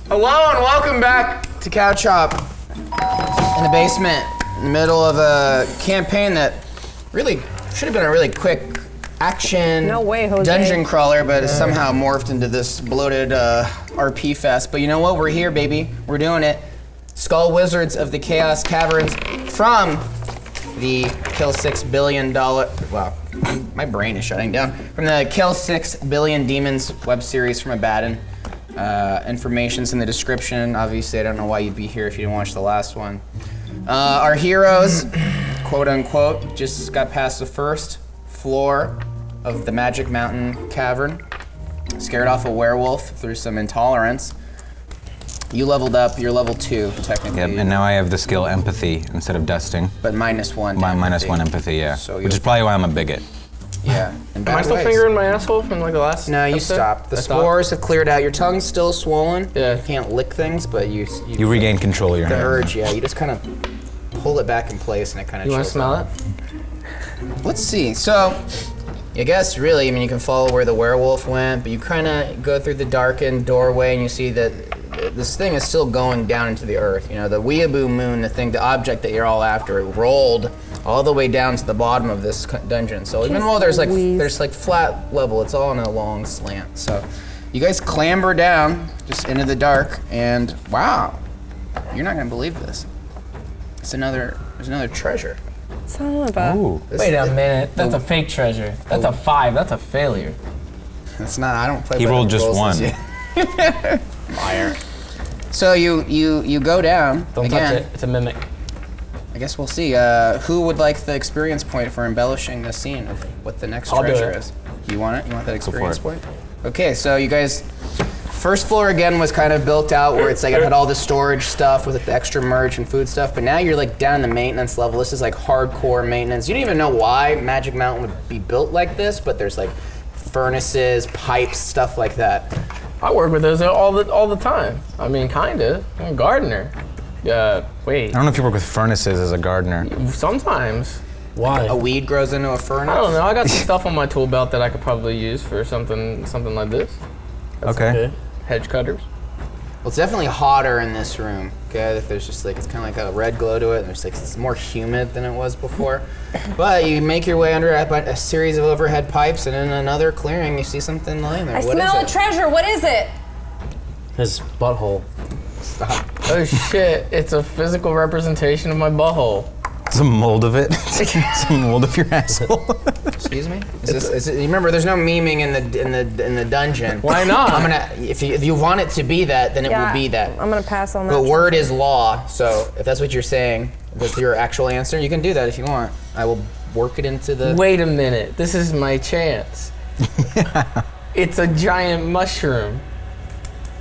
Hello and welcome back to Couch Hop in the basement, in the middle of a campaign that really should have been a really quick action dungeon crawler, but it's somehow morphed into this bloated RP fest. But you know what? We're here, baby. We're doing it. Skull Wizards of the Chaos Caverns from the Kill 6 Billion Dollar. Wow, my brain is shutting down. From the Kill 6 Billion Demons web series from Abaddon. Information's in the description. Obviously, I don't know why you'd be here if you didn't watch the last one. Our heroes, quote unquote, just got past the first floor of the Magic Mountain Cavern. Scared off a werewolf through some intolerance. You leveled up, you're level 2, technically. Yep, and now I have the skill empathy instead of dusting. But -1. Minus 1 empathy, yeah. So which is probably why I'm a bigot. Yeah. Am I still fingering my asshole from like the last No, you episode? stopped. The spores have cleared out. Your tongue's still swollen. Yeah. You can't lick things, but you regain control of your hand. The urge, yeah. You just kind of pull it back in place and it kind of You want to smell it? Let's see. So, I guess really, I mean, you can follow where the werewolf went, but you kind of go through the darkened doorway and you see that this thing is still going down into the earth. You know, the weeaboo moon, the object that you're all after, it rolled all the way down to the bottom of this dungeon. So even though there's like flat level, it's all on a long slant. So you guys clamber down just into the dark, and wow, you're not gonna believe this. There's another treasure. Son of a... Ooh. Wait a minute, that's a fake treasure. That's a 5, that's a failure. That's not, I don't play He by rolled the just rules 1. Liar. So you go down Don't again. touch it, it's a mimic. I guess we'll see. Who would like the experience point for embellishing the scene of what the next treasure is? You want it? You want that experience point? Okay, so you guys, first floor again was kind of built out where it's like it had all the storage stuff with the extra merch and food stuff, but now you're like down in the maintenance level. This is like hardcore maintenance. You don't even know why Magic Mountain would be built like this, but there's like furnaces, pipes, stuff like that. I work with those all the time. I mean, kinda. I'm a gardener. Wait. I don't know if you work with furnaces as a gardener. Sometimes. Why? A weed grows into a furnace? I don't know. I got some stuff on my tool belt that I could probably use for something like this. Okay. Hedge cutters. Well, it's definitely hotter in this room, okay? There's just like, it's kind of like a red glow to it, and there's like, it's more humid than it was before. But you make your way under a series of overhead pipes, and in another clearing, you see something lying there. I What smell is a it? treasure. What is it? His butthole. Stop. Oh shit, it's a physical representation of my butthole. It's a mold of it. It's a mold of your asshole. Excuse me? Is it, remember, there's no memeing in the dungeon. Why not? I'm gonna, if you want it to be that, then it will be that. I'm gonna pass on that. But word is law, so if that's what you're saying, with your actual answer, you can do that if you want. I will work it into the... Wait a minute, this is my chance. It's a giant mushroom.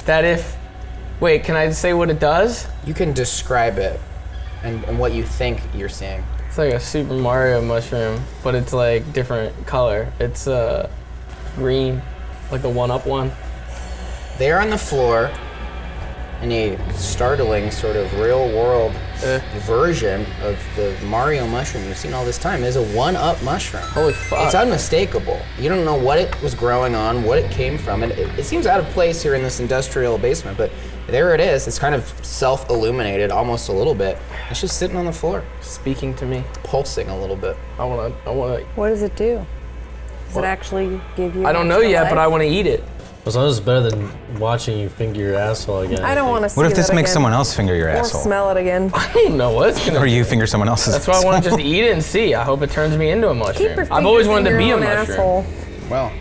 That if... Wait, can I say what it does? You can describe it and what you think you're seeing. It's like a Super Mario mushroom, but it's like different color. It's green, like the 1-Up one. There on the floor, in a startling sort of real-world version of the Mario mushroom you've seen all this time, is a 1-Up mushroom. Holy fuck. It's unmistakable. You don't know what it was growing on, what it came from, and it seems out of place here in this industrial basement, but there it is. It's kind of self-illuminated, almost a little bit. It's just sitting on the floor, Speaking to me. pulsing a little bit. I wanna. What does it do? Does it actually give you? I don't know extra yet, life? but I wanna eat it. As long as it's better than watching you finger your asshole again. I don't want to see What if that this makes again. someone else finger your Or asshole? smell it again. I don't know what it's gonna Or do. you finger someone else's That's why I want to asshole. just eat it and see. I hope it turns me into a mushroom. Keep your I've always fingers wanted in to be your a own mushroom. asshole. Well,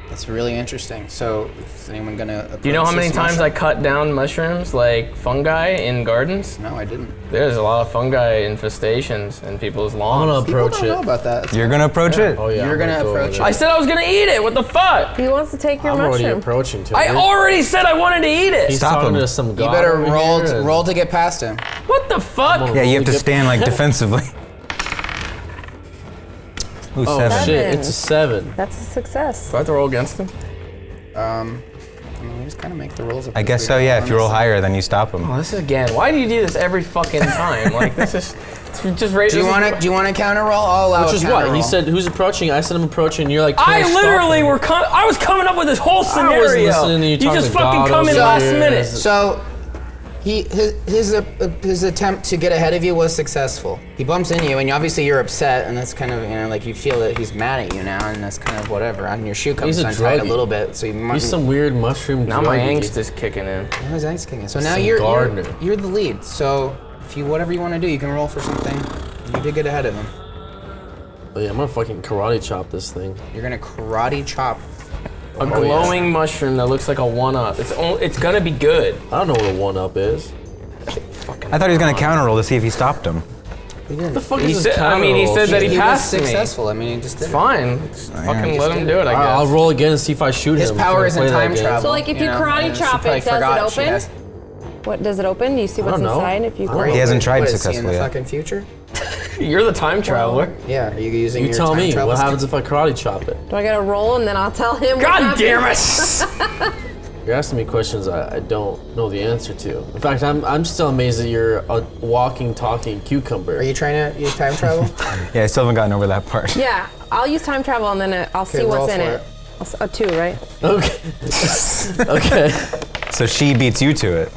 that's really interesting. So, is anyone gonna... Do you know how many approach this times I mushroom? cut down mushrooms like fungi in gardens? No, I didn't. There's a lot of fungi infestations in people's I'm lawns. gonna People approach don't know it. about that. You're gonna approach it? Oh yeah. You're I'm gonna go approach with it. I said I was gonna eat it. What the fuck? He wants to take your I'm already mushroom. approaching to I it. already said I wanted to eat it. He's Stop talking him. to some You god better over roll here and- roll to get past him. What the fuck? Yeah, you have to Good. stand like defensively. Ooh, Oh 7. shit! It's a 7. That's a success. Do I have to roll against him? I mean, we just kind of make the rules. I guess so, yeah. If you roll higher, then you stop him. Oh, this is again. Why do you do this every fucking time? Like this is it's just right. Do you want to counter roll? I'll allow Which a is counter what? roll. He said, who's approaching? I said I'm approaching. You're like, can I stop literally him? I was coming up with this whole I scenario. wasn't listening to you talking just to fucking God come in over last here. minute. So his attempt to get ahead of you was successful. He bumps into you, and obviously you're upset, and that's kind of, you know, like you feel that he's mad at you now, and that's kind of whatever. And your shoe comes untied a little bit, so you might. He's some weird mushroom. Now my angst is kicking in. Now his angst kicking in. So now you're the lead. So if you whatever you want to do, you can roll for something. You did get ahead of him. Oh yeah, I'm gonna fucking karate chop this thing. You're gonna karate chop. A glowing mushroom that looks like a 1-up. It's gonna be good. I don't know what a 1-up is. I thought he was gonna counter roll to see if he stopped him. What the fuck is this? I mean, he said that he passed was me. successful. I mean, he just did. It's fine. Just fucking let him do it, I guess. I'll roll again and see if I shoot him. His power is in time travel. So like if you karate chop it, does it open? What, does it open? Do you see what's inside if you He hasn't tried What, successfully in the yet. fucking future? You're the time traveler. Yeah, are you using You your tell time me, travel what skill? happens if I karate chop it? Do I gotta roll and then I'll tell him? God damn it! You're asking me questions I don't know the answer to. In fact, I'm still amazed that you're a walking, talking cucumber. Are you trying to use time travel? Yeah, I still haven't gotten over that part. Yeah, I'll use time travel and then I'll see what's in it. A 2, right? Okay. Okay. So she beats you to it.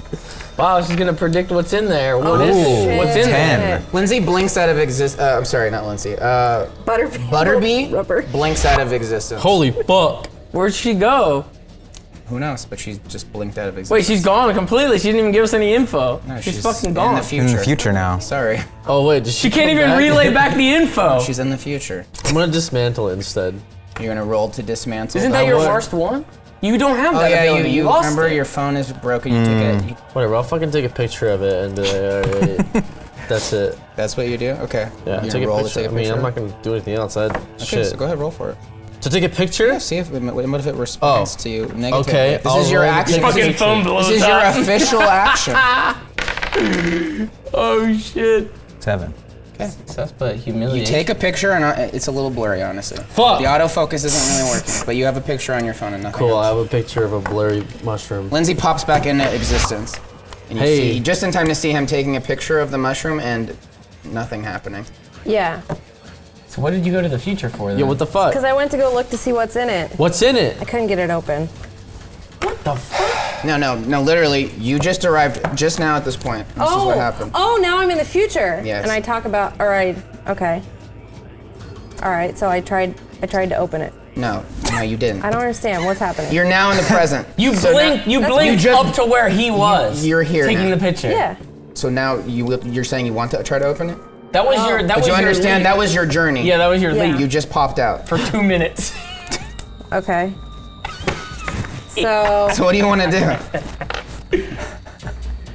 Wow, she's gonna predict what's in there. What is it? What's in 10. there? Lindsay blinks out of existence. I'm sorry, not Lindsay. Butterby Rubber. blinks out of existence. Holy fuck. Where'd she go? Who knows? But she's just blinked out of existence. Wait, she's gone completely. She didn't even give us any info. No, she's fucking gone. in the future. In the future now. Sorry. Oh wait, did She can't come even back? relay back the info. She's in the future. I'm gonna dismantle it instead. You're gonna roll to dismantle. Isn't that your would. worst one? You don't have Oh that yeah, ability. you lost remember it. your phone is broken. You took it. Whatever, I'll fucking take a picture of it and that's it. That's what you do. Okay. Yeah, You take a roll to picture. take a I mean, picture? I'm not gonna do anything else. Okay, Shit. so go ahead, roll for it. To take a picture? Yeah, see if what if it responds to you negatively. Okay, This I'll is your roll to action. take a Fucking phone blows This is your up. official action. Oh shit. 7. Success, but humiliation. You take a picture and it's a little blurry, honestly. Fuck. The autofocus isn't really working, but you have a picture on your phone and nothing Cool, I else. have a picture of a blurry mushroom. Lindsay pops back into existence. And you Hey. see, just in time to see him taking a picture of the mushroom and nothing happening. Yeah, So what did you go to the future for then? Yo, what the fuck? because I went to go look to see what's in it. What's in it? I couldn't get it open. What the fuck? No, literally, you just arrived just now at this point. This is what happened. Oh, now I'm in the future. Yes. And I talk about, okay. All right, so I tried to open it. No, you didn't. I don't understand what's happening. You're now in the present. You So blinked. now- You That's blinked weird. up to where he was. You're here taking now. the picture. Yeah. So now you're saying you want to try to open it? That was your. That But was you your understand lead. that was your journey. Yeah, that was your Yeah. lead. You just popped out. For 2 minutes. Okay. So So what do you want to do?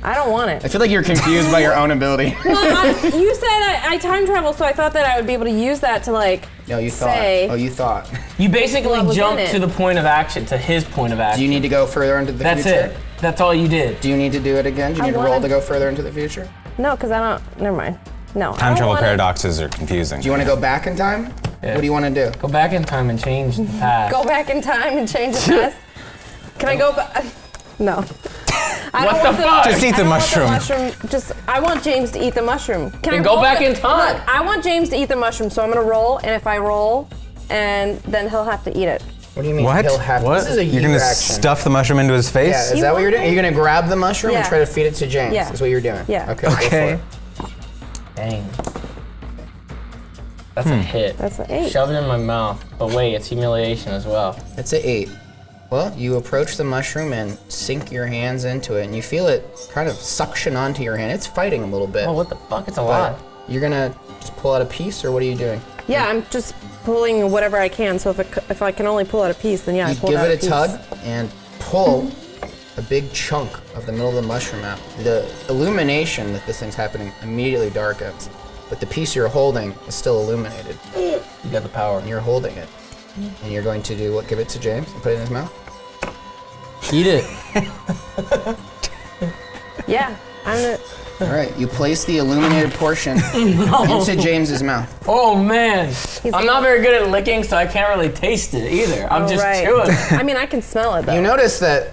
I don't want I it. feel like you're confused by your own ability. Well, you said I time travel, so I thought that I would be able to use that to like. No, you thought. Say. Oh, you thought. You basically What was in jumped it? to the point of action, to his point of action. Do you need to go further into the That's future? it. That's all you did. Do you need to do it again? Do you I need to roll wanted- to go further into the future? No, because I don't. Never mind. No. I Time don't travel want it. paradoxes are confusing. Do you want to go back in time? Yeah. What do you want to do? Go back in time and change the past. Go back in time and change the past. Can I go back? No. I What don't the want fuck? Just eat I the don't mushroom. Want the mushroom. Just I want James to eat the mushroom. Can Then I go roll back the- in time. Look, I want James to eat the mushroom, so I'm gonna roll, and if I roll, and then he'll have to eat it. What do you mean? What? He'll have What? This is a You're you gonna action. stuff the mushroom into his face? Yeah, is You that what you're want doing? Are you gonna grab the mushroom and Yeah. try to feed it to James? Yeah. Is what you're doing? Yeah. Okay. Go for Okay. it. Dang. That's a hit. That's an 8. Shove it in my mouth. But wait, it's humiliation as well. It's an 8. Well, you approach the mushroom and sink your hands into it, and you feel it kind of suction onto your hand. It's fighting a little bit. Oh, what the fuck? It's a but lot. you're gonna just pull out a piece, or what are you doing? Yeah, I'm just pulling whatever I can. So if I can only pull out a piece, then yeah, I You pull give out it a piece. tug and pull a big chunk of the middle of the mushroom out. The illumination that this thing's happening immediately darkens, but the piece you're holding is still illuminated. You got the power. And you're holding it. And you're going to do what? Give it to James and put it in his mouth? Eat it. Yeah, I'm gonna. All right, you place the illuminated portion into James's mouth. Oh man, He's I'm not very good at licking, so I can't really taste it either. I'm just right. chewing. I mean, I can smell it though. You notice that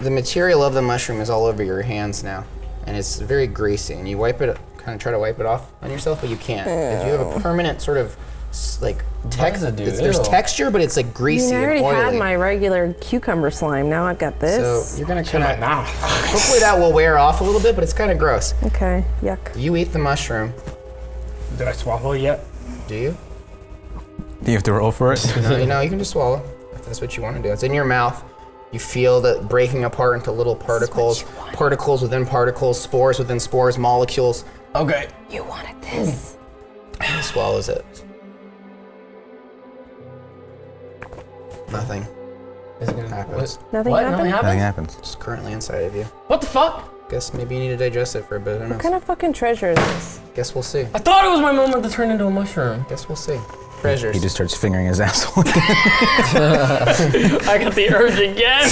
the material of the mushroom is all over your hands now, and it's very greasy, and you wipe it, kind of try to wipe it off on yourself, but you can't. 'Cause you have a permanent sort of does it do? there's texture, but it's like greasy I and already oily. had my regular cucumber slime. Now I've got this. So you're gonna kind of. Hopefully that will wear off a little bit, but it's kind of gross. Okay, yuck. You eat the mushroom. Did I swallow it yet? Do you? Do you have to roll for it? No, you can just swallow if that's what you want to do. It's in your mouth. You feel that breaking apart into little particles, particles within particles, spores within spores, molecules. Okay. You wanted this. He swallows it. Nothing Is it gonna happens. Nothing What? happened? Nothing Nothing happened? happens. It's currently inside of you. What the fuck? Guess maybe you need to digest it for a bit. Who knows? What kind of fucking treasure is this? Guess we'll see. I thought it was my moment to turn into a mushroom. Guess we'll see. Treasures. He just starts fingering his asshole. I got the urge again.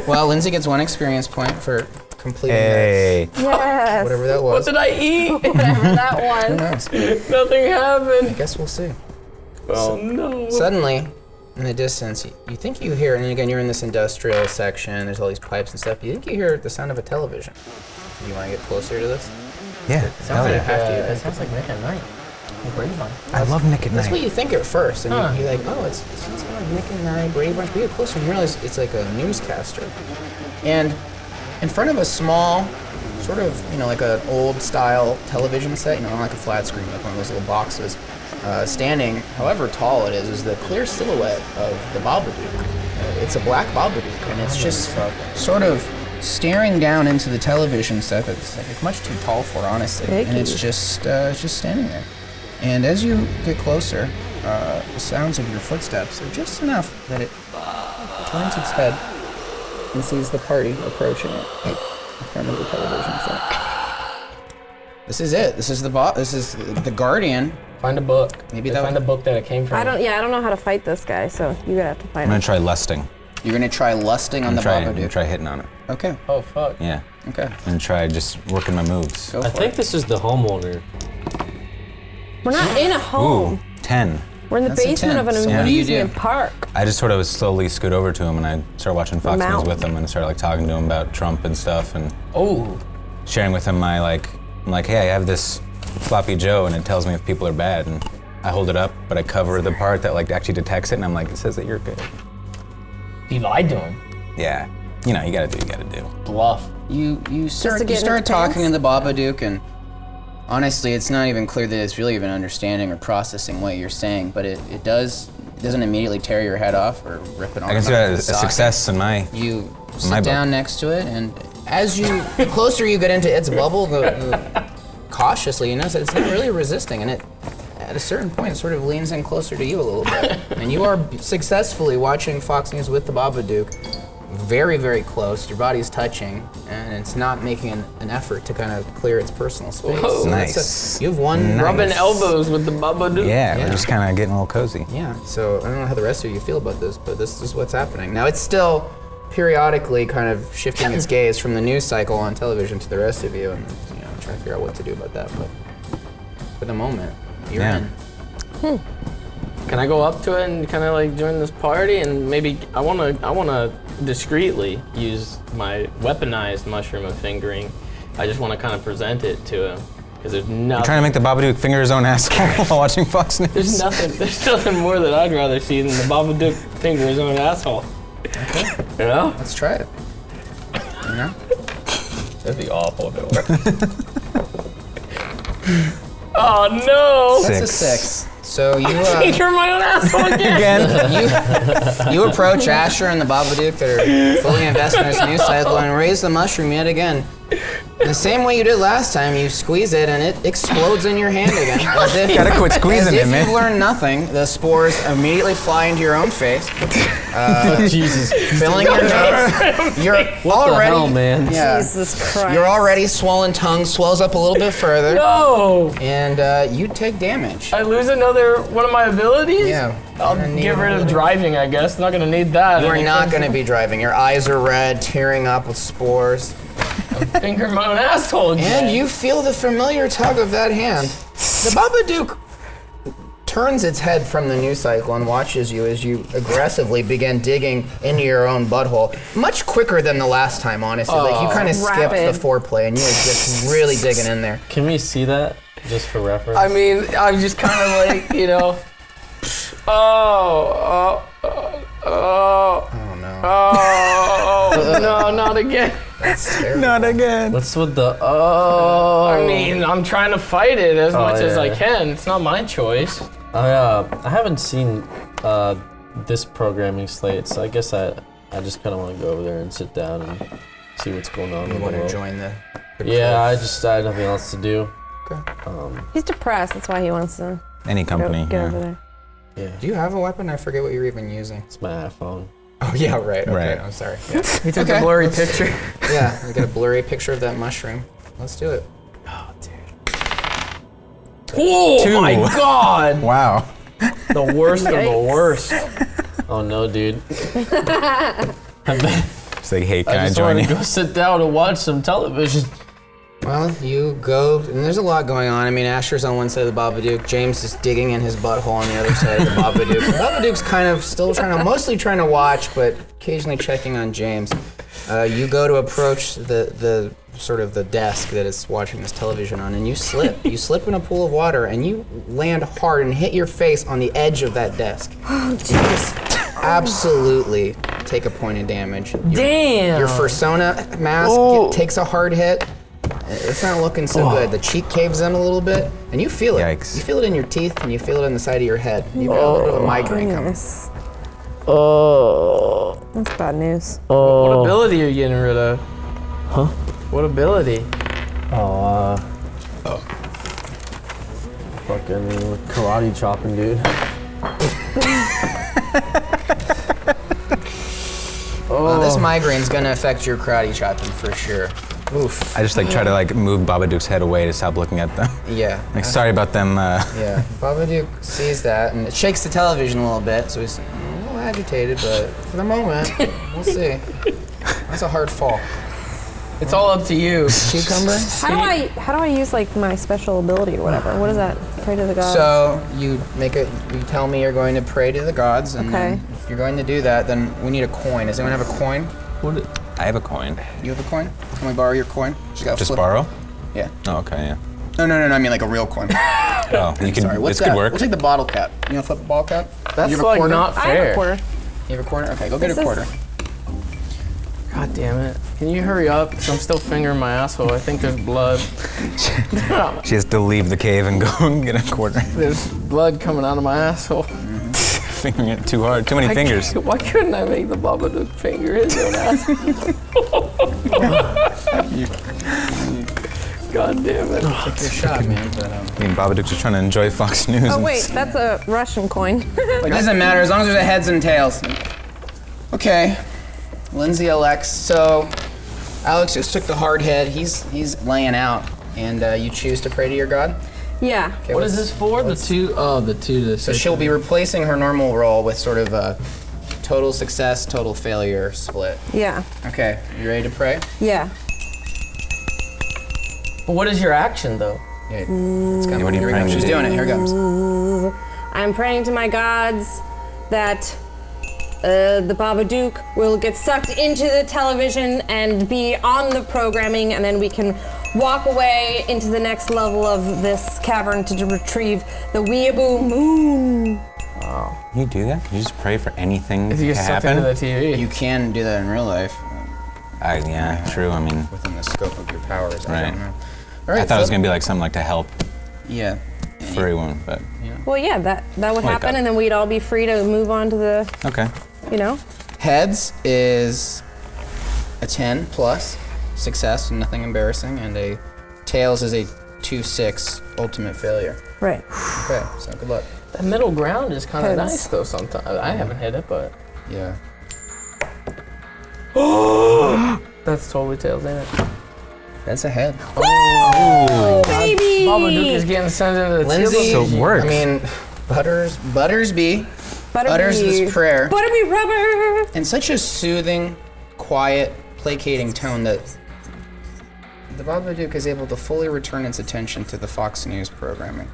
Well, Lindsay gets 1 experience point for completing Hey. Yes. whatever that What was. did I eat? Whatever that Who was. knows? Nothing happened. Guess we'll see. Oh no. Suddenly, in the distance, you think you hear, and again, you're in this industrial section, there's all these pipes and stuff, you think you hear the sound of a television. Do you want to get closer to this? Yeah. Sounds Hell like, yeah. have to. it sounds like Nick at Night. Grapevine. I love Nick at That's what Night. you think at first, and Huh. you're like, oh, it sounds like Nick and I, Brave Bunch. We get closer and realize it's like a newscaster. And in front of a small, sort of, like an old style television set, not like a flat screen, like one of those little boxes, standing, however tall it is the clear silhouette of the Babadook. It's a black Babadook, and it's just sort of staring down into the television set. It's much too tall for, honestly, and it's just standing there. And as you get closer, the sounds of your footsteps are just enough that it turns its head and sees the party approaching it in front of the television set. This is it. This is the Guardian. Find a book. Maybe find a book that it came from. I don't know how to fight this guy, so you gotta have to fight I'm him. gonna try lusting. You're gonna try lusting on the I'm Babadook. try hitting on it. Okay. Oh fuck. Yeah. Okay. I'm gonna try just working my moves. Go I for think it. this is the homeowner. We're not in a home. Ooh, 10. We're in the That's a basement 10. of an So what do you do? amusement park. I just sort of slowly scoot over to him and I start watching Fox News Mount. with him and start talking to him about Trump and stuff and Oh. sharing with him I'm like, hey, I have this floppy Joe and it tells me if people are bad and I hold it up, but I cover the part that actually detects it and I'm like, it says that you're good. You lied to him. Yeah. You gotta do what you gotta do. Bluff. You start get in his talking pants? to the Babadook, and honestly, it's not even clear that it's really even understanding or processing what you're saying, but it doesn't immediately tear your head off or rip it off. I can see that as a success in my You my sit book. down next to it, and as the closer you get into its bubble, cautiously, you notice that it's not really resisting, and at a certain point, it sort of leans in closer to you a little bit. And you are successfully watching Fox News with the Babadook, very, very close. Your body's touching, and it's not making an effort to kind of clear its personal space. Whoa. So Nice. you have one Nice. Rubbing elbows with the Babadook. Yeah, Yeah. we're just kind of getting a little cozy. Yeah, so I don't know how the rest of you feel about this, but this is what's happening. Now, it's still periodically kind of shifting its gaze from the news cycle on television to the rest of you, and trying to figure out what to do about that. But for the moment, you're Yeah. in. Can I go up to it and kind of join this party and maybe I wanna discreetly use my weaponized mushroom of fingering. I just want to kind of present it to him because there's nothing. Trying to make the Babadook finger his own asshole while watching Fox News. There's nothing more that I'd rather see than the Babadook finger his own asshole. Okay, You know? let's try it. That'd be awful if it worked. Oh no! That's a 6. So you Finger my own asshole again. you approach Asher and the Babadook that are fully invested in this news cycle and raise the mushroom yet again. The same way you did last time, you squeeze it and it explodes in your hand again. As if, Gotta quit squeezing as it, if man. you've learned nothing, the spores immediately fly into your own face, Jesus. filling your nose. You're already, hell, man? Yeah, Jesus Christ. your already swollen tongue swells up a little bit further, No! and you take damage. I lose another one of my abilities? Yeah. I'll get rid of driving, I guess. Not gonna need that. You are not going to be driving. Your eyes are red, tearing up with spores. Finger my own asshole again. And you feel the familiar tug of that hand. The Babadook turns its head from the news cycle and watches you as you aggressively begin digging into your own butthole. Much quicker than the last time, honestly. You kind of skipped rapid. the foreplay and you were just really digging in there. Can we see that just for reference? I mean, I'm just kind of Oh no. Oh, no, not again. That's terrible. Not again. What's with the oh? I mean, I'm trying to fight it as much as I can. It's not my choice. I haven't seen this programming slate, so I guess I just kind of want to go over there and sit down and see what's going on. You want to join the Yeah, I had nothing else to do. Okay. He's depressed. That's why he wants to Any company. get over there. Yeah. Do you have a weapon? I forget what you're even using. It's my iPhone. Oh yeah, right. Okay, Right. I'm sorry. Yeah. We took a blurry picture. Yeah, we got a blurry picture of that mushroom. Let's do it. Oh, dude. Oh 2. my God! Wow. The worst of the Yikes. worst. Oh no, dude. It's like, hey, can I just join want you? to go sit down and watch some television. Well, you go, and there's a lot going on. I mean, Asher's on one side of the Babadook. James is digging in his butthole on the other side of the Babadook. The Babadook's kind of still mostly trying to watch, but occasionally checking on James. You go to approach the sort of the desk that is watching this television on, and you slip. You slip in a pool of water, and you land hard and hit your face on the edge of that desk. You just absolutely take a point of damage. Damn. Your fursona mask takes a hard hit. It's not looking so good. The cheek caves in a little bit, and you feel it. Yikes. You feel it in your teeth, and you feel it in the side of your head. You've got a little bit of a migraine coming. Goodness. Oh. That's bad news. What ability are you getting rid of? Huh? What ability? Fucking karate chopping, dude. Well, this migraine's gonna affect your karate chopping for sure. Oof. I just like try to like move Babadook's head away to stop looking at them. Yeah. Like, sorry about them. Yeah. Babadook sees that, and it shakes the television a little bit, so he's a little agitated, but for the moment, we'll see. That's a hard fall. It's all up to you. Cucumber? How do I use like my special ability or whatever? What is that? Pray to the gods. So you tell me you're going to pray to the gods, and then if you're going to do that, then we need a coin. Does anyone have a coin? I have a coin. You have a coin? Can we borrow your coin? Just borrow? Yeah. Oh, okay, yeah. No, I mean like a real coin. Oh, you can. Sorry, what's this that? could work. We'll take the bottle cap. You wanna flip a bottle cap? That's you have a like quarter? not I fair. have a quarter. You have a quarter? Okay, go get a quarter. God damn it. Can you hurry up? 'Cause I'm still fingering my asshole. I think there's blood. She has to leave the cave and go and get a quarter. There's blood coming out of my asshole. Fingering it too hard. Too many fingers. Why couldn't I make the Babadook finger his own asshole? God damn it. Take your shot, man. But, I mean, Babadook's just trying to enjoy Fox News. Oh and wait, that's a Russian coin. it doesn't matter as long as there's a heads and tails. Okay, Lindsay elects. So Alex just took the hard hit. He's laying out, and you choose to pray to your god. Yeah. Okay, What is this for? The two to So she'll be replacing her normal role with sort of a total success, total failure split. Yeah. Okay, you ready to pray? Yeah. But what is your action though? Yeah, it's coming. what are you Here we praying go. to She's do? doing it. Here it comes. I'm praying to my gods that the Babadook will get sucked into the television and be on the programming, and then we can walk away into the next level of this cavern to retrieve the weeaboo moon. Can you do that? Can you just pray for anything If to you get sucked into happen? the TV. You can do that in real life Yeah, true. I mean, within the scope of your powers. I Right. don't know. All right, I thought it was flip. gonna be like something like to help Yeah. furry wound, but Well, yeah, that would Wake happen, up. and then we'd all be free to move on to the, okay. you know? Heads is a 10 plus success, nothing embarrassing, and a tails is a 2-6 ultimate failure. Right. Okay, so good luck. The middle ground is kind of Heads. nice though sometimes. I haven't hit it, but Yeah. that's totally tails, ain't it? That's a head. Baby! Babadook is getting sent into the Lindsay, So it works. I mean, Buttersby Butterby. utters this prayer Butterby rubber! in such a soothing, quiet, placating tone that the Babadook is able to fully return its attention to the Fox News programming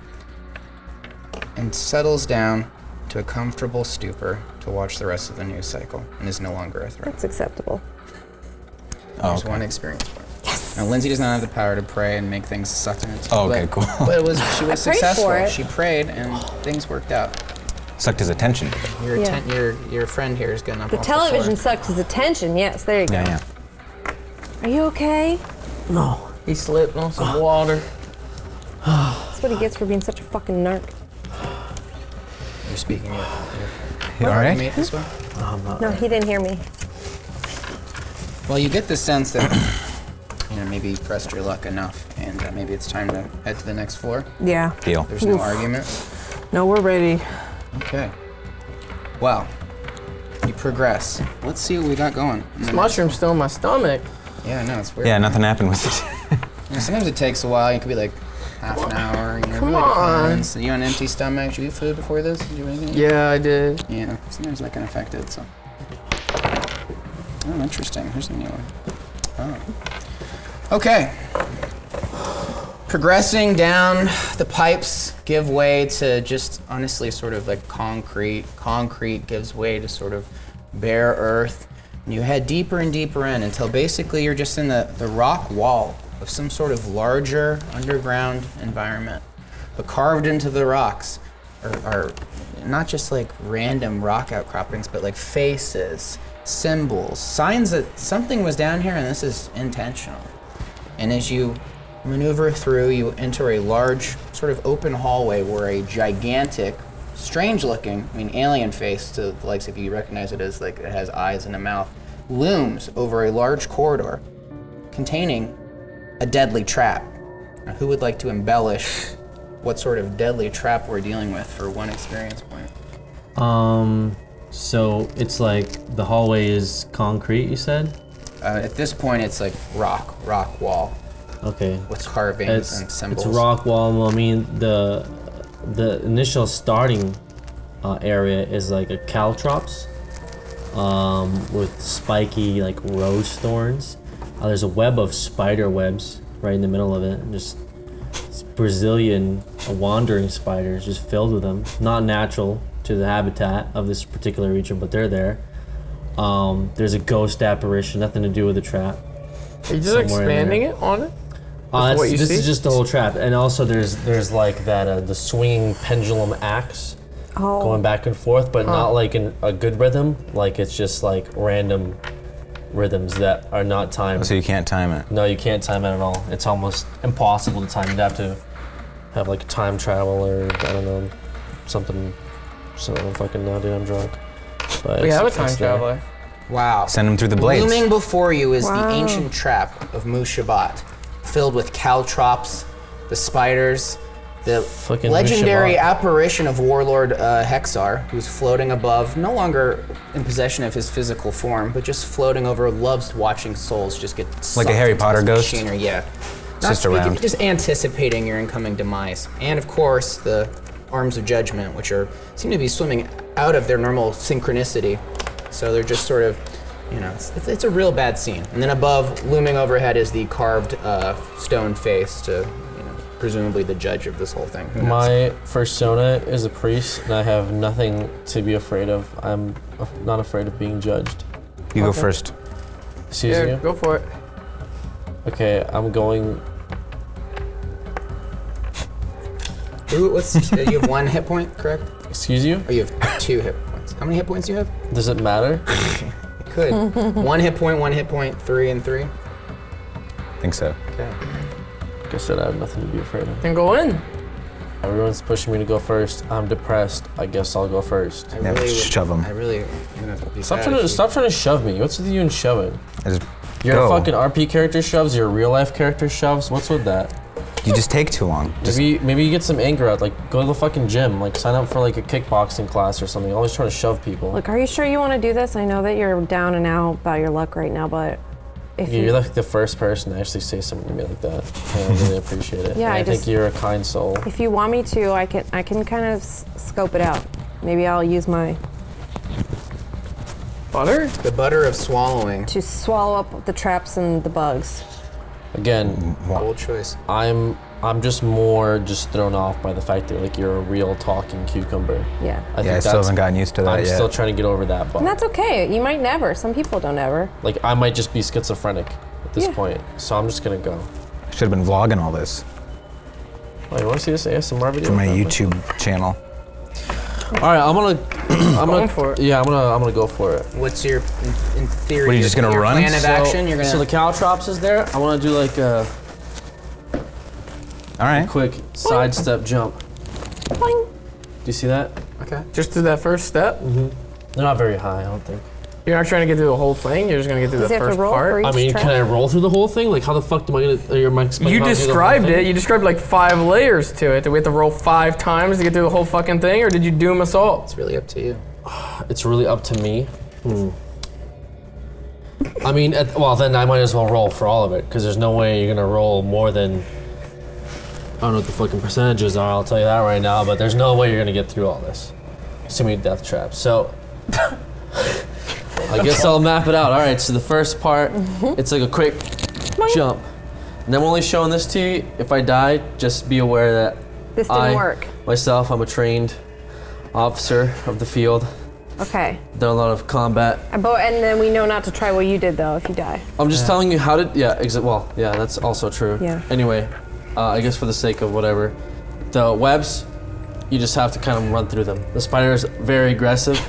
and settles down to a comfortable stupor to watch the rest of the news cycle and is no longer a threat. That's acceptable. Oh, There's okay. one experience point. Yes. Now Lindsay does not have the power to pray and make things suck in its Oh, okay, but, cool. But she was prayed successful. for it. She prayed and things worked out. sucked his attention. Your friend here is getting up. The television sucked his attention. Yes, there you go. Yeah. Are you okay? No. He slipped on some water. That's what he gets for being such a fucking narc. You're speaking. You all right? This way? No, he didn't hear me. Well, you get the sense that maybe you pressed your luck enough, and maybe it's time to head to the next floor. Yeah. Deal. There's no argument. No, we're ready. Okay. Well, you progress. Let's see what we got going. This mushroom's still in my stomach. Yeah, no, it's weird. Yeah, nothing happened with it. Sometimes it takes a while. It could be like half an hour. Come on. So you on an empty stomach? Did you eat food before this? Did you eat anything? Yeah, I did. Yeah, sometimes that can affect it, so. Oh, interesting. Here's a new one. Oh. Okay. Progressing down, the pipes give way to just honestly sort of like concrete. Concrete gives way to sort of bare earth. And you head deeper and deeper in until basically you're just in the rock wall of some sort of larger underground environment. But carved into the rocks are not just like random rock outcroppings, but like faces, symbols, signs that something was down here and this is intentional. And as you maneuver through, you enter a large sort of open hallway where a gigantic, strange looking, alien face to the likes of you recognize it as like it has eyes and a mouth, looms over a large corridor containing a deadly trap. Now, who would like to embellish what sort of deadly trap we're dealing with for one experience point? So it's like the hallway is concrete, you said? At this point, it's like rock wall. Okay. With carvings and symbols. It's rock wall. Well, I mean, the initial starting area is like a caltrops with spiky like rose thorns. There's a web of spider webs right in the middle of it. And just Brazilian wandering spiders just filled with them. Not natural to the habitat of this particular region, but they're there. There's a ghost apparition, nothing to do with the trap. Are you just expanding it on it? This is just the whole trap, and also there's like that the swinging pendulum axe going back and forth, but not like in a good rhythm. Like it's just like random rhythms that are not timed. So you can't time it? No, you can't time it at all. It's almost impossible to time. You'd have to have like time travel or I don't know something. So I don't fucking know, dude. I'm drunk. But we have a time traveler. Wow. Send him through the blades. Looming before you is the ancient trap of Mushabat, filled with caltrops, the spiders, the fucking legendary Mushabat. apparition of warlord Hexar, who's floating above, no longer in possession of his physical form, but just floating over, loves watching souls just get like a Harry Potter ghost? Machinery. Yeah. Just around. Just anticipating your incoming demise. And of course, the arms of judgment, which seem to be swimming out of their normal synchronicity. So they're just sort of, it's a real bad scene. And then above, looming overhead, is the carved stone face to, presumably the judge of this whole thing. Who knows? My persona is a priest, and I have nothing to be afraid of. I'm not afraid of being judged. You go first. Excuse you? Go for it. Okay, I'm going. You have 1 hit point, correct? Excuse you? Or you have 2 hit points. How many hit points do you have? Does it matter? It could. 1 hit point, 3 and 3. I think so. Okay. Like I said, I have nothing to be afraid of. Then go in. Everyone's pushing me to go first. I'm depressed. I guess I'll go first. Shove him. I really. Stop trying to shove me. What's with you and shoving? You're go. a fucking RP character shoves. You're a real life character shoves. What's with that? You just take too long. Maybe you get some anger out. Like go to the fucking gym. Like sign up for like a kickboxing class or something. You're always trying to shove people. Look, are you sure you want to do this? I know that you're down and out about your luck right now, but if you're like the first person to actually say something to me like that. I really appreciate it. Yeah, I think you're a kind soul. If you want me to, I can kind of scope it out. Maybe I'll use my butter. The butter of swallowing. To swallow up the traps and the bugs. Again, bold choice. I'm just more thrown off by the fact that like you're a real talking cucumber. Yeah. I still haven't gotten used to that yet. I'm still trying to get over that bump. And that's okay. You might never. Some people don't ever. Like I might just be schizophrenic at this point. So I'm just gonna go. Should have been vlogging all this. Oh, you want to see this ASMR video? For my YouTube channel. right, I'm gonna for it. Yeah, I'm gonna go for it. What's your, in theory, What, are you just gonna your run? plan of action? You're gonna. So the caltrops is there. I want to do like a All right. quick sidestep jump. Boing. Do you see that? Okay. Just do that first step. They're not very high, I don't think. You're not trying to get through the whole thing. You're just gonna get through Does the he have to first roll part. for each I mean, track? can I roll through the whole thing? Like, how the fuck am I gonna? You're explaining You how to do the whole described thing? it. You described like 5 layers to it. Do we have to roll 5 times to get through the whole fucking thing, or did you doom us all? It's really up to you. It's really up to me. I mean, well, then I might as well roll for all of it, because there's no way you're gonna roll more than, I don't know what the fucking percentages are, I'll tell you that right now, but there's no way you're gonna get through all this. Assuming death trap. So, I guess I'll map it out. All right, so the first part, it's like a quick jump. And I'm only showing this to you. If I die, just be aware that This didn't work. myself, I'm a trained officer of the field. Okay. Done a lot of combat. And then we know not to try what you did though if you die. I'm just telling you how to, well, yeah, that's also true. Yeah. Anyway, I guess for the sake of whatever, the webs, you just have to kind of run through them. The spider is very aggressive,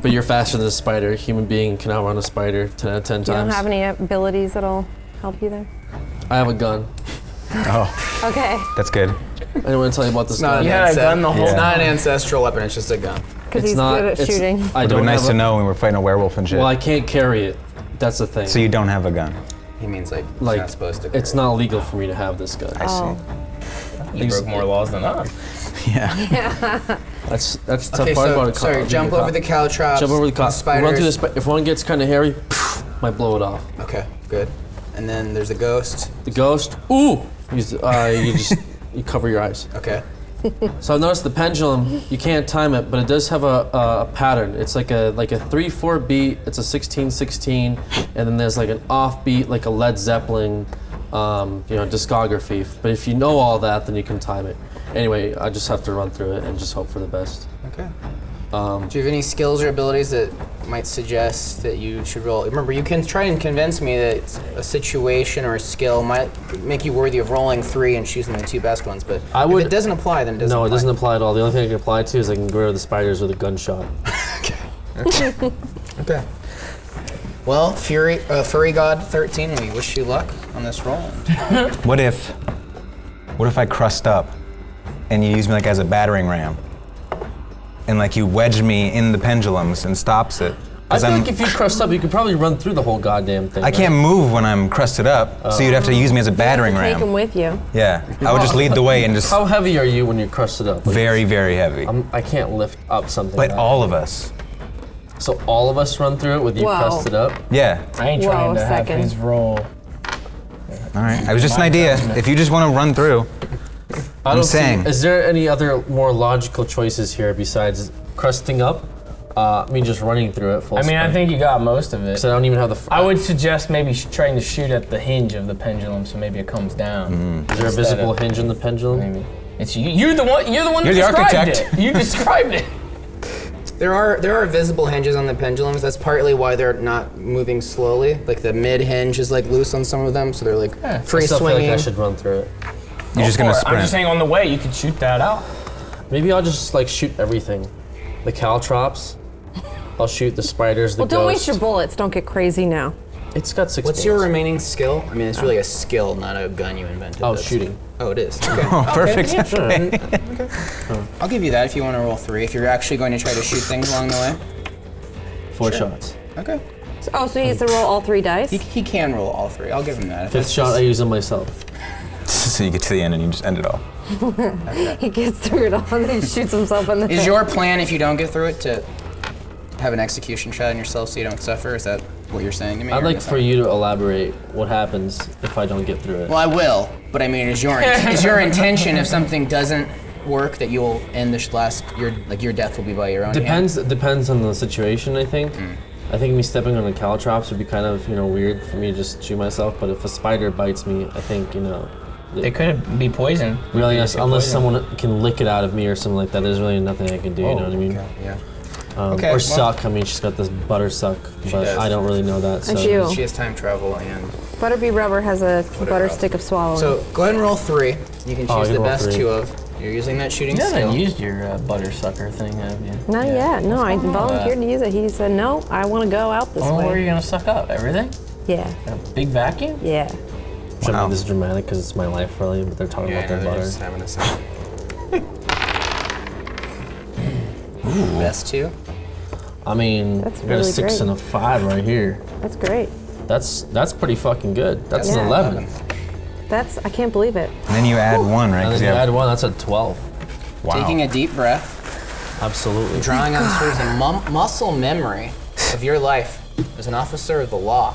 but you're faster than a spider. A human being can outrun a spider 10 out of 10 You times. don't have any abilities that'll help you there? I have a gun. Oh, Okay. that's good. I didn't want to tell you about this gun. You had a gun the whole It's Yeah. not an ancestral weapon. It's just a gun. Because he's good at shooting. I It would have don't been nice have to a- know when we're fighting a werewolf and shit. Well, I can't carry it. That's the thing. So you don't have a gun. He means like, like, you're not supposed to. it's not legal for me to have this gun. I Oh. You broke more laws than us. see. Yeah. That's the tough Okay, part about so it. sorry. Jump over the caltrops. Jump over the spiders. Run through the if one gets kind of hairy, might blow it off. Okay, good. And then there's the ghost. The ghost. Ooh. You cover your eyes. Okay. So I've noticed the pendulum. You can't time it, but it does have a pattern. It's like a 3/4 beat. It's a 16/16, and then there's like an off beat, like a Led Zeppelin, discography. But if you know all that, then you can time it. Anyway, I just have to run through it and just hope for the best. Okay. Do you have any skills or abilities that might suggest that you should roll? Remember, you can try and convince me that a situation or a skill might make you worthy of rolling 3 and choosing the 2 best ones, but if it doesn't apply, then it doesn't apply. No, it doesn't apply at all. The only thing I can apply to is I can get rid of the spiders with a gunshot. Okay. Well, Furry God 13, we wish you luck on this roll. What if I crust up and you use me like as a battering ram? And like you wedge me in the pendulums and stops it. I feel like if you crust up, you could probably run through the whole goddamn thing. I can't move when I'm crusted up, so you'd have to use me as a battering Take him ram. with you. Yeah, I would just lead the way and just How heavy are you when you're crusted up? Like, very, very heavy. I can't lift up something. Like that all of us. heavy. So all of us run through it with you Whoa. crusted up? Yeah. I ain't Whoa, trying to have second. his roll. All right. It was just an idea. If you just want to run through, I don't saying. See, is there any other more logical choices here besides crusting up? I mean, just running through it full I mean, I sprint. think you got most of it. So I don't even have the. I would suggest maybe trying to shoot at the hinge of the pendulum, so maybe it comes down. Is there a instead visible of- hinge in the pendulum? Maybe it's you. You're the one. You're the one You're that the described architect. it. You described it. There are visible hinges on the pendulums. That's partly why they're not moving slowly. Like the mid hinge is like loose on some of them, so they're like free I still feel swinging. like I should run through it. you're just gonna I'm sprint. just saying, on the way, you could shoot that out. Maybe I'll just like shoot everything. The caltrops. I'll shoot the spiders. The Well, don't ghost. waste your bullets. Don't get crazy now. It's got 6 What's your bullets. remaining skill? I mean, it's really a skill, not a gun you invented. Oh, That's- shooting. Oh, it is. Okay. Perfect. Yeah, sure. I'll give you that if you want to roll 3. If you're actually going to try to shoot things along the way. 4 shots. Okay. So he has to roll all 3 dice? He can roll all 3. I'll give him that. If 5th that's shot, I just- use them myself. So you get to the end and you just end it all. He gets through it all and then he shoots himself in the Is head. your plan, if you don't get through it, to have an execution shot on yourself so you don't suffer? Is that what you're saying to me? I'd or like is for that- you to elaborate what happens if I don't get through it. Well, I will, but I mean, is your intention if something doesn't work that you'll end your death will be by your own hand? Depends on the situation, I think. I think me stepping on the caltrops would be kind of, weird for me to just shoot myself, but if a spider bites me, I think, It could be poison. really, It could unless poison. someone can lick it out of me or something like that, there's really nothing I can do, you know what I mean? Okay, yeah. Or well- suck, I mean, she's got this butter suck, but does. I don't really know that, so. And you. She has time travel and. Butterby Rubber has a butter else? stick of swallowing. So go ahead and roll 3. You can Oh, I choose can the roll best 3. 2 of You're using that shooting You skill. haven't used your butter sucker thing, have you? Not yet. No, I volunteered to use it. He said, no, I want to go out this Oh, way. where are you gonna suck up? Everything? Yeah. A big vacuum? Yeah. I mean, this is dramatic because it's my life, really, but they're talking about their butter. Just having a second. Ooh. Best two. I mean, That's we got a really 6 great. and a 5 right here. That's great. That's pretty fucking good. That's an Yeah. 11. I can't believe it. And then you add 1, right? And 'Cause then you have- add 1, that's a 12. Wow. Taking a deep breath, Absolutely. drawing on sort of the muscle memory of your life as an officer of the law.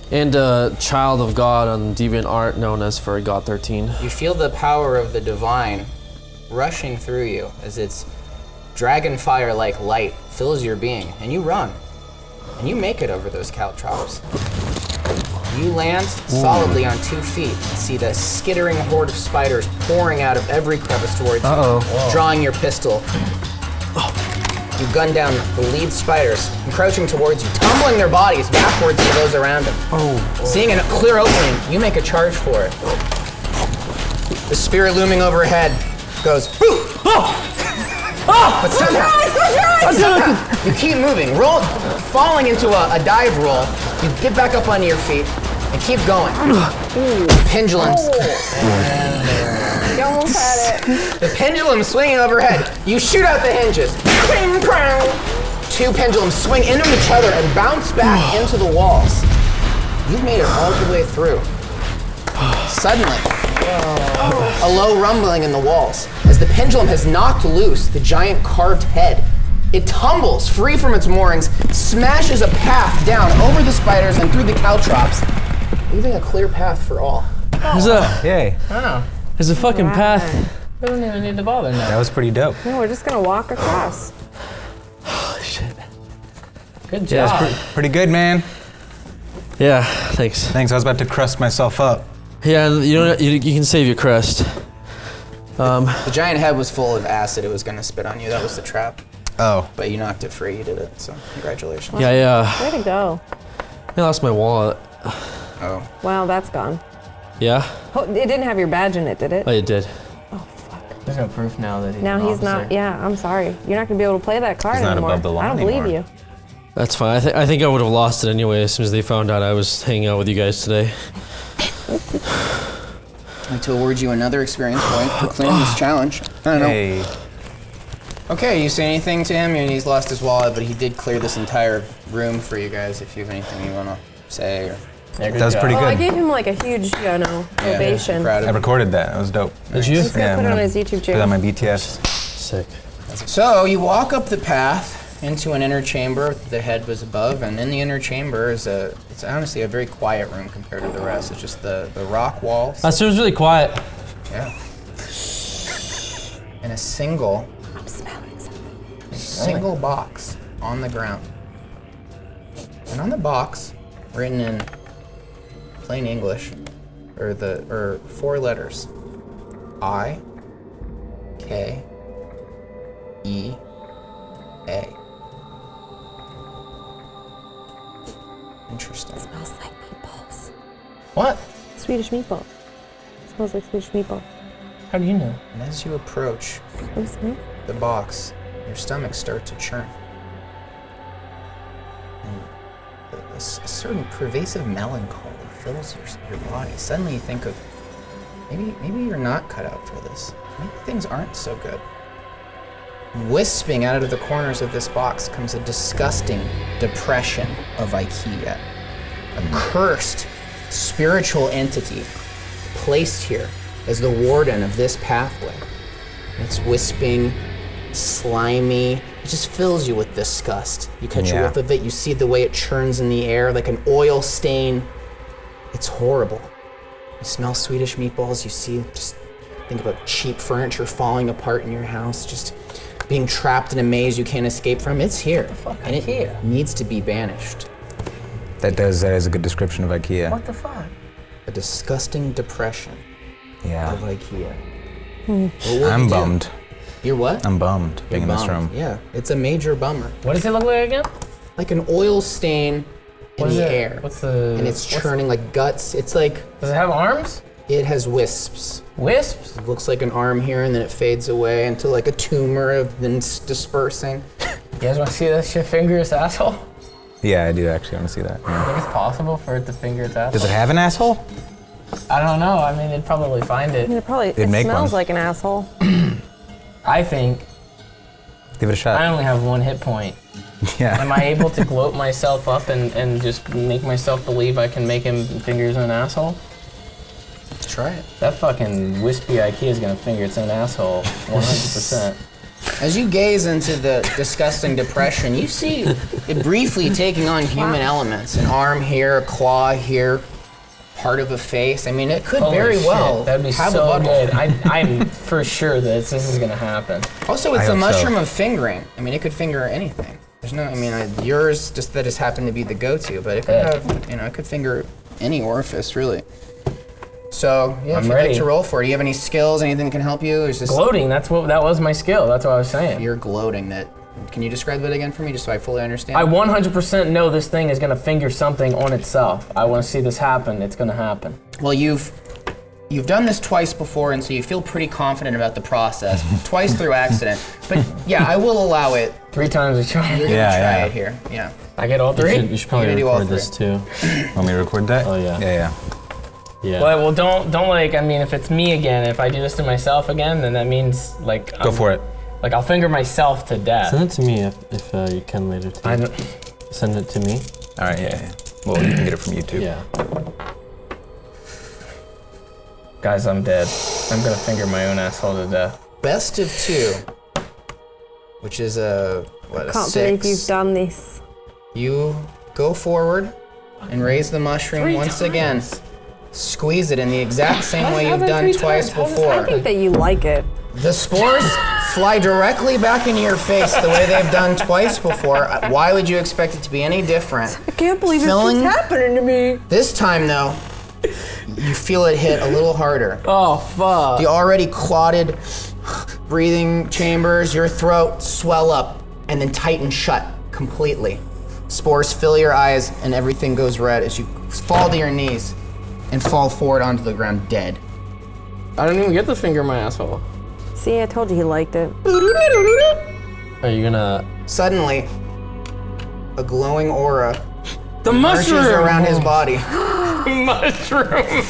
And a child of God on DeviantArt known as for God 13. You feel the power of the divine rushing through you as its dragon fire-like light fills your being, and you run. And you make it over those caltrops. You land solidly on 2 feet and see the skittering horde of spiders pouring out of every crevice towards you, drawing your pistol. You gun down the lead spiders, encroaching towards you, tumbling their bodies backwards to those around them. Seeing a clear opening, you make a charge for it. The spear looming overhead goes, "Boo! But somehow, you keep moving, falling into a dive roll. You get back up onto your feet and keep going. Pendulums. You almost had it. The pendulum swinging overhead. You shoot out the hinges. Ping, prong. 2 pendulums swing into each other and bounce back into the walls. You've made it all the way through. Suddenly, a low rumbling in the walls as the pendulum has knocked loose the giant carved head. It tumbles free from its moorings, smashes a path down over the spiders and through the caltrops, leaving a clear path for all. Yay. There's a fucking path. We don't even need to bother now. That was pretty dope. No, we're just gonna walk across. Good job. Pretty good, man. Yeah, thanks. Thanks, I was about to crust myself up. Yeah, you can save your crest. The giant head was full of acid. It was going to spit on you. That was the trap. Oh. But you knocked it free. You did it. So congratulations. Yeah, Way to go. I lost my wallet. Oh. Well, that's gone. Yeah? Oh, it didn't have your badge in it, did it? Oh, it did. There's no proof now that he's Now an he's not. officer. Yeah, I'm sorry. You're not gonna be able to play that card He's not anymore. above the law I don't believe anymore. you. That's fine. I think I would have lost it anyway as soon as they found out I was hanging out with you guys today. I'd like to award you another experience point for clearing this challenge. I don't know. Hey. Okay, you say anything to him? And he's lost his wallet, but he did clear this entire room for you guys. If you have anything you want to say, or Yeah, good That was job. pretty Oh, I good. gave him like a huge, ovation. proud I of him. recorded that. That was dope. Did you? He's gonna Yeah, put it I'm on gonna his YouTube Put it on channel. my BTS. Sick. So you walk up the path into an inner chamber. The head was above, and in the inner chamber is it's honestly a very quiet room compared to the rest. It's just the rock walls. That seems really quiet. Yeah. And a single box on the ground. And on the box, written in plain English, are 4 letters. I, K, E, A. Interesting. Smells like meatballs. What? Swedish meatballs. Smells like Swedish meatballs. How do you know? And as you approach the box, your stomach starts to churn. And a certain pervasive melancholy fills your body. Suddenly you think of, maybe you're not cut out for this. Maybe things aren't so good. Wisping out of the corners of this box comes a disgusting depression of IKEA. A cursed spiritual entity placed here as the warden of this pathway. It's wisping, slimy. It just fills you with disgust. You catch a whiff of it, you see the way it churns in the air like an oil stain. It's horrible. You smell Swedish meatballs, you see, just think about cheap furniture falling apart in your house, just being trapped in a maze you can't escape from. It's here, and it needs to be banished. That is a good description of IKEA. What the fuck? A disgusting depression of Yeah. IKEA. What will I'm you do? bummed. You're what? I'm bummed being in this Bummed. room. Yeah, it's a major bummer. What does it look like again? Like an oil stain in What is the it? air. What's the? And it's churning like guts. It's like, Does it have arms? It has wisps. Wisps? It looks like an arm here, and then it fades away into like a tumor of then dispersing. You guys want to see that shit finger its asshole? Yeah, I do actually want to see that. I think it's possible for it to finger its asshole. Does it have an asshole? I don't know. I mean, it'd probably find it. It It'd make smells one. like an asshole. I think Give it a shot. I only have 1 hit point. Yeah. Am I able to gloat myself up and just make myself believe I can make him finger his own asshole? Try it. That fucking wispy IKEA is gonna finger its own asshole 100%. As you gaze into the disgusting depression, you see it briefly taking on human elements. An arm here, a claw here, part of a face. I mean, it could Holy very shit, well that'd be have so a butthole. good. I'm for sure that this is gonna happen. Also, it's I a hope so. mushroom of fingering. I mean, it could finger anything. There's no, I mean, yours just that has happened to be the go-to, but it could Yeah. have, you know, it could finger any orifice, really. So, yeah, I'm if you'd ready. like to roll for it, do you have any skills, anything that can help you? Or is this Gloating, that was my skill. That's what I was saying. you're gloating that? Can you describe that again for me, just so I fully understand? I 100% know this thing is gonna finger something on itself. I want to see this happen. It's gonna happen. Well, you've done this twice before, and so you feel pretty confident about the process. Twice through accident, but yeah, I will allow it. 3 times a charm. You're gonna Yeah, try yeah. it here. Yeah. I get all 3. You should probably You're gonna do all record this too. Want me to record that? Oh, yeah. Yeah. Yeah. Well, don't like. I mean, if it's me again, if I do this to myself again, then that means like. Go for it. Like I'll finger myself to death. Send it to me if you can later too. I don't, Send it to me. All right, yeah. Well, you can get it from YouTube. Yeah. guys, I'm dead. I'm gonna finger my own asshole to death. Best of 2, which is a Can't 6. believe you've done this. You go forward and raise the mushroom 3 once times. again. Squeeze it in the exact same way you've happened done 3 twice times? How does before. I think that you like it. The spores fly directly back into your face the way they've done twice before. Why would you expect it to be any different? I can't believe Filling- this keeps happening to me. This time, though, you feel it hit a little harder. Oh fuck. The already clotted breathing chambers, your throat swell up and then tighten shut completely. Spores fill your eyes and everything goes red as you fall to your knees and fall forward onto the ground dead. I don't even get to finger my asshole. See, I told you he liked it. Are you gonna? Suddenly, a glowing aura The emerges mushroom around his body. mushroom.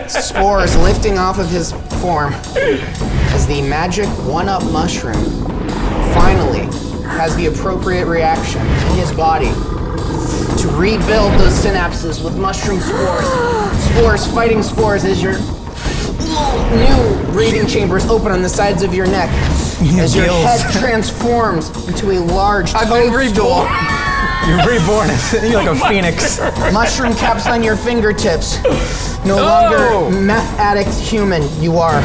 Spores lifting off of his form as the magic one-up mushroom finally has the appropriate reaction in his body to rebuild those synapses with mushroom spores. Spores fighting spores as your new breathing chambers open on the sides of your neck as your head transforms into a large toadstool. You're reborn. You're like a phoenix. Mushroom caps on your fingertips. No longer meth addict human. You are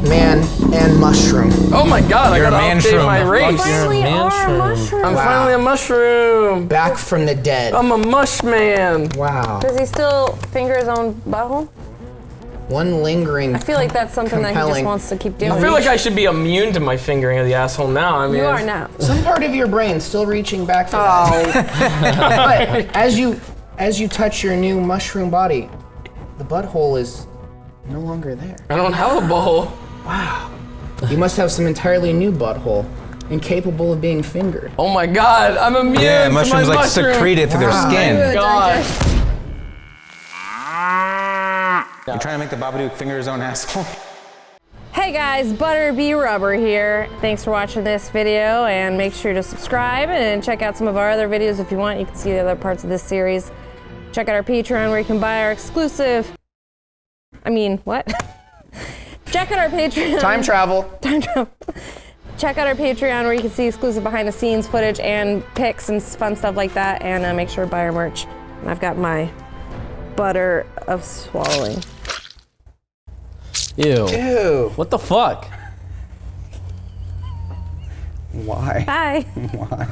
man and mushroom. Oh my god, You're I a gotta update man-shroom. my Fuck race. Finally are mushroom. mushroom. I'm Wow. finally a mushroom. Back from the dead. I'm a mush man. Wow. Does he still finger his own butthole? One lingering. I feel like that's something that he just Compelling. wants to keep doing. I feel like I should be immune to my fingering of the asshole now. I mean, you are it's- now. Some part of your brain still reaching back for that. But as you touch your new mushroom body, the butthole is no longer there. I don't have a bowl. You must have some entirely new butthole, incapable of being fingered. Oh my god, I'm immune Yeah, to mushrooms my like mushroom. secrete it through their skin. God. You're trying to make the Babadook finger his own asshole? Hey guys, Butter Bee Rubber here. Thanks for watching this video and make sure to subscribe and check out some of our other videos if you want. You can see the other parts of this series. Check out our Patreon where you can buy our exclusive... what? Check out our Patreon. Time travel. Check out our Patreon where you can see exclusive behind the scenes footage and pics and fun stuff like that. And make sure to buy our merch. And I've got my butter of swallowing. Ew. Ew. What the fuck? Why? Bye. Why?